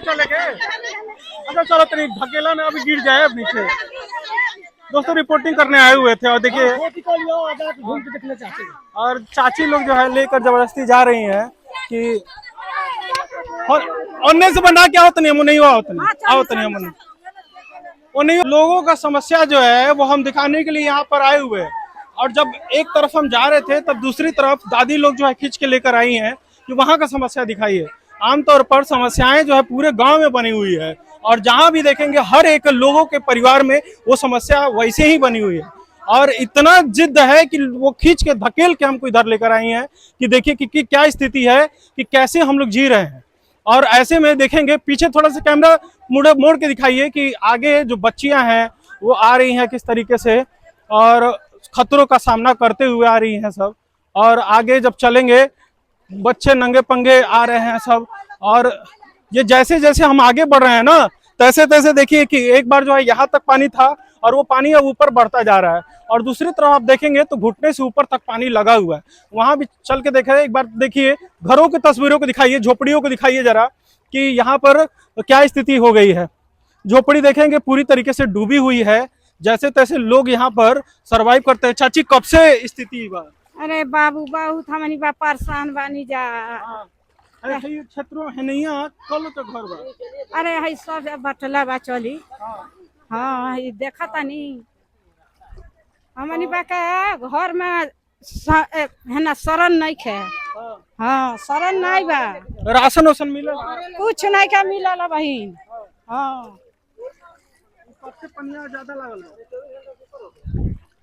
चले गए। अच्छा चलो तेरी ढकेला में अभी गिर जाए अब नीचे। दोस्तों रिपोर्टिंग करने आए हुए थे और देखिए और चाची लोग जो है लेकर जबरदस्ती जा रही हैं कि और से बना क्या होता नहीं नहीं हुआ होता नहीं होता नहीं वो नहीं। लोगों का समस्या जो है वो हम दिखाने के लिए यहाँ पर आए हुए हैं और जब एक तरफ हम जा रहे थे तब दूसरी तरफ दादी लोग जो है खींच के लेकर आई हैं कि वहां का समस्या दिखाइए। आमतौर पर समस्याएं जो है पूरे गांव में बनी हुई है और जहां भी देखेंगे हर एक लोगों के परिवार में वो समस्या वैसे ही बनी हुई है और इतना जिद है कि वो खींच के धकेल के हमको इधर लेकर आई हैं कि देखिए कि क्या स्थिति है कि कैसे हम लोग जी रहे हैं। और ऐसे में देखेंगे पीछे थोड़ा सा कैमरा मोड़ के दिखाइए कि आगे जो बच्चियां हैं वो आ रही हैं किस तरीके से और खतरों का सामना करते हुए आ रही हैं सब। और आगे जब चलेंगे बच्चे नंगे पंगे आ रहे हैं सब और ये जैसे जैसे हम आगे बढ़ रहे हैं ना तैसे तैसे देखिए कि एक बार जो है यहाँ तक पानी था और वो पानी अब ऊपर बढ़ता जा रहा है और दूसरी तरफ आप देखेंगे तो घुटने से ऊपर तक पानी लगा हुआ है। वहां भी चल के देखे एक बार देखिए घरों की तस्वीरों को दिखाइए झोपड़ियों को दिखाइए जरा कि यहाँ पर क्या स्थिति हो गई है। झोपड़ी देखेंगे पूरी तरीके से डूबी हुई है जैसे तैसे लोग यहाँ पर सरवाइव करते हैं। चाची कब से स्थिति बा? अरे बाबू बहुत हमनी बा परेशान बानी जा। अरे है क्षेत्रों है नहीं कल तो घर बा। अरे है सब बटला बा चली। हाँ ये देखा तानी हमनी बा के घर में है ना शरण नहीं खे। हाँ शरण नहीं बा। राशन वासन मिला कुछ नहीं का मिला बहन। हाँ सबसे पन्ना ज्यादा लागल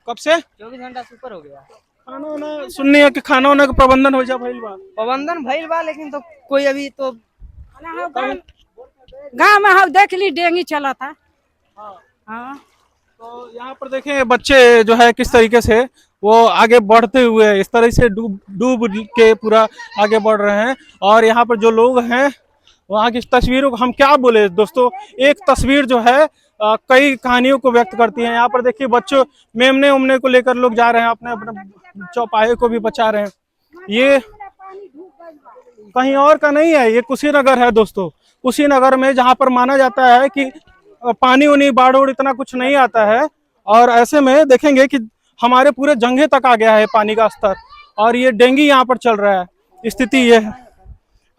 कब से 24 घंटा से ऊपर हो गया। खाना वाना सुननी है कि खाना वाना का प्रबंधन हो जा भइल बा। प्रबंधन भइल बा लेकिन तो कोई अभी तो गाँव में हम देख ली डेंगी चला था। हाँ तो यहाँ पर देखें बच्चे जो है किस तरीके से वो आगे बढ़ते हुए इस तरह से डूब के पूरा आगे बढ़ रहे हैं। और यहाँ पर जो लोग हैं वहाँ की तस्वीरों को हम क्या बोले दोस्तों एक तस्वीर जो है कई कहानियों को व्यक्त करती है। यहाँ पर देखिए बच्चों मेमने उमने को लेकर लोग जा रहे हैं अपने अपने चौपाहे को भी बचा रहे हैं। ये कहीं और का नहीं है ये कुशीनगर है दोस्तों। कुशीनगर में जहाँ पर माना जाता है कि पानी उनी बाढ़ उड़ इतना कुछ नहीं आता है और ऐसे में देखेंगे कि हमारे पूरे जंघे तक आ गया है पानी का स्तर और ये डेंगू यहाँ पर चल रहा है स्थिति ये है।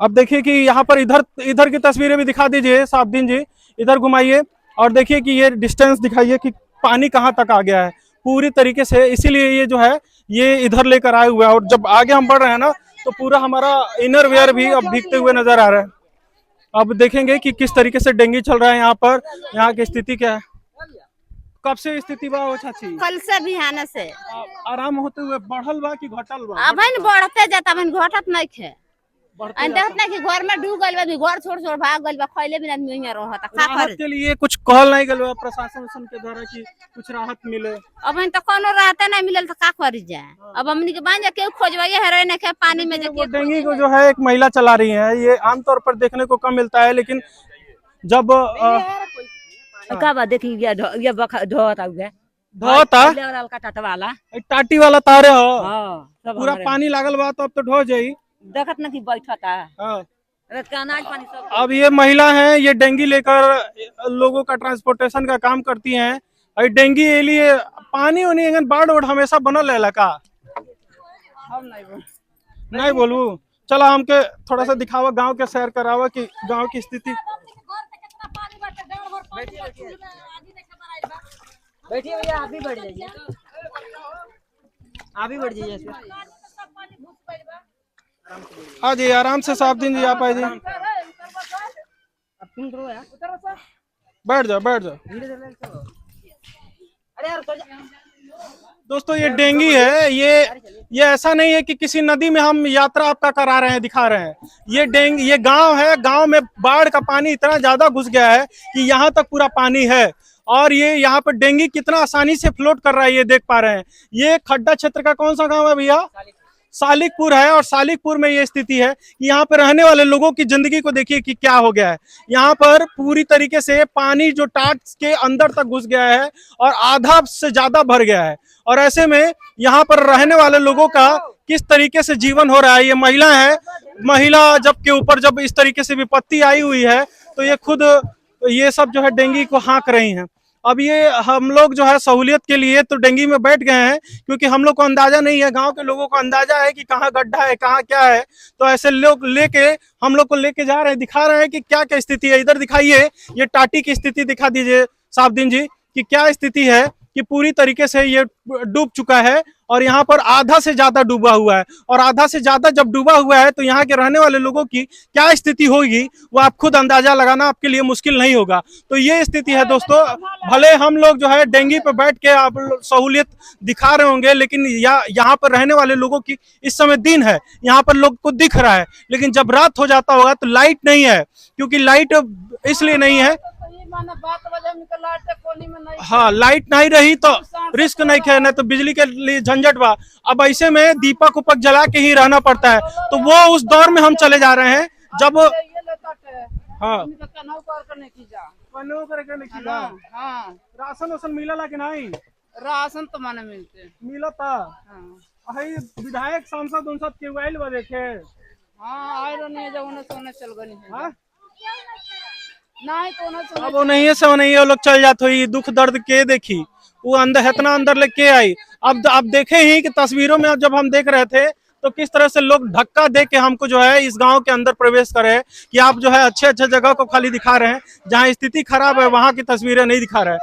अब देखिए कि यहाँ पर इधर की तस्वीरें भी दिखा दीजिए साबदीन जी इधर घुमाइए और देखिए कि ये डिस्टेंस दिखाइए कि पानी कहाँ तक आ गया है पूरी तरीके से। इसीलिए ये जो है ये इधर लेकर आए हुए हैं और जब आगे हम बढ़ रहे हैं ना तो पूरा हमारा इनर वेयर भी अब भीगते हुए नजर आ रहा है। अब देखेंगे कि किस तरीके से डेंगू चल रहा है यहाँ पर यहाँ की स्थिति क्या है। कब से स्थिति बा चाची? कल से बिहान से आराम होते हुए बढ़ल बा कि घटल बा? अब बढ़ते जाता घटत नहीं खे देखत नहीं कि घर में डूब गइल बा घर छोड़ छोड़ भाग गइल बा खइले बिना आदमी यहां रहता का करे के लिए कुछ कहल नहीं गइल बा प्रशासन के द्वारा कि कुछ राहत मिले। अब तो कोनो राहत नहीं मिलल तो का करी जाए। अब हमनी के बांध के खोजवाइए है रहने के पानी में जे डेंगू को जो है एक महिला चला रही है ये आमतौर पर देखने को कम मिलता है लेकिन जब का बा देखी ये ढोता हुआ ढोता टाटी वाला तारे हो पूरा पानी लागल बा तो अब तो ढो जाई देखत न कि बैठता अनाज पानी सब। अब ये महिला है ये डेंगू लेकर लोगों का ट्रांसपोर्टेशन का काम करती हैं और डेंगू के लिए पानी उनी बाढ़ उड़ हमेशा बनल है का नहीं बोलू। चलो हमके थोड़ा सा दिखावा गांव के सैर करावा कि गांव की स्थिति। बैठिए भैया आप भी बढ़ जाइए आप भी बढ़ जाइए। हाँ जी आराम से साबदीन जी आप आए जी बैठ जाओ बैठ जाओ। दोस्तों ये डेंगू है ये ऐसा नहीं है कि किसी नदी में हम यात्रा आपका करा रहे हैं दिखा रहे हैं। ये डेंगू ये गांव है गांव में बाढ़ का पानी इतना ज्यादा घुस गया है कि यहाँ तक पूरा पानी है और ये यहाँ पर डेंगू कितना आसानी से फ्लोट कर रहा है ये देख पा रहे हैं। ये खड्डा क्षेत्र का कौन सा गाँव है भैया? सालिकपुर है और सालिकपुर में ये स्थिति है कि यहाँ पर रहने वाले लोगों की जिंदगी को देखिए कि क्या हो गया है। यहाँ पर पूरी तरीके से पानी जो टाट के अंदर तक घुस गया है और आधा से ज्यादा भर गया है और ऐसे में यहाँ पर रहने वाले लोगों का किस तरीके से जीवन हो रहा है। ये महिला है महिला जब के ऊपर जब इस तरीके से विपत्ति आई हुई है तो ये खुद ये सब जो है डेंगू को हाँक रही हैं। अब ये हम लोग जो है सहूलियत के लिए तो डेंगू में बैठ गए हैं, क्योंकि हम लोग को अंदाजा नहीं है, गांव के लोगों को अंदाजा है कि कहाँ गड्ढा है, कहाँ क्या है। तो ऐसे लोग लेके हम लोग को लेके जा रहे हैं, दिखा रहे हैं कि क्या क्या स्थिति है। इधर दिखाइए, ये टाटी की स्थिति दिखा दीजिए साहबदीन जी कि क्या स्थिति है, कि पूरी तरीके से ये डूब चुका है और यहाँ पर आधा से ज्यादा डूबा हुआ है। और आधा से ज्यादा जब डूबा हुआ है तो यहाँ के रहने वाले लोगों की क्या स्थिति होगी वो आप खुद अंदाजा लगाना आपके लिए मुश्किल नहीं होगा। तो ये स्थिति है दोस्तों। भले हम लोग जो है डेंगू पे बैठ के आप सहूलियत दिखा रहे होंगे, लेकिन यहाँ पर रहने वाले लोगों की इस समय दिन है, यहाँ पर लोग को दिख रहा है, लेकिन जब रात हो जाता होगा तो लाइट नहीं है। क्योंकि लाइट इसलिए नहीं है, हाँ लाइट नहीं रही तो रिस्क नहीं है, नहीं तो बिजली के लिए झंझट बा। अब ऐसे में दीपक उपक जला के ही रहना पड़ता है। तो वो उस दौर में हम चले जा रहे हैं जब हाँ राशन वासन मिला कि नहीं? राशन तो माने मिला था। विधायक सांसद उन सब के वाइल बा देखे हाँ आए नहीं जब उन्हें सोने चल गई है नहीं तो अब वो नहीं है सब नहीं है, वो लोग चल जाते हुई दुख दर्द के देखी वो अंदर इतना अंदर लेके आई। अब देखे ही कि तस्वीरों में जब हम देख रहे थे तो किस तरह से लोग धक्का दे के हमको जो है इस गांव के अंदर प्रवेश करे कि आप जो है अच्छे अच्छे जगह को खाली दिखा रहे हैं, जहां स्थिति खराब है वहां की तस्वीरें नहीं दिखा रहे हैं।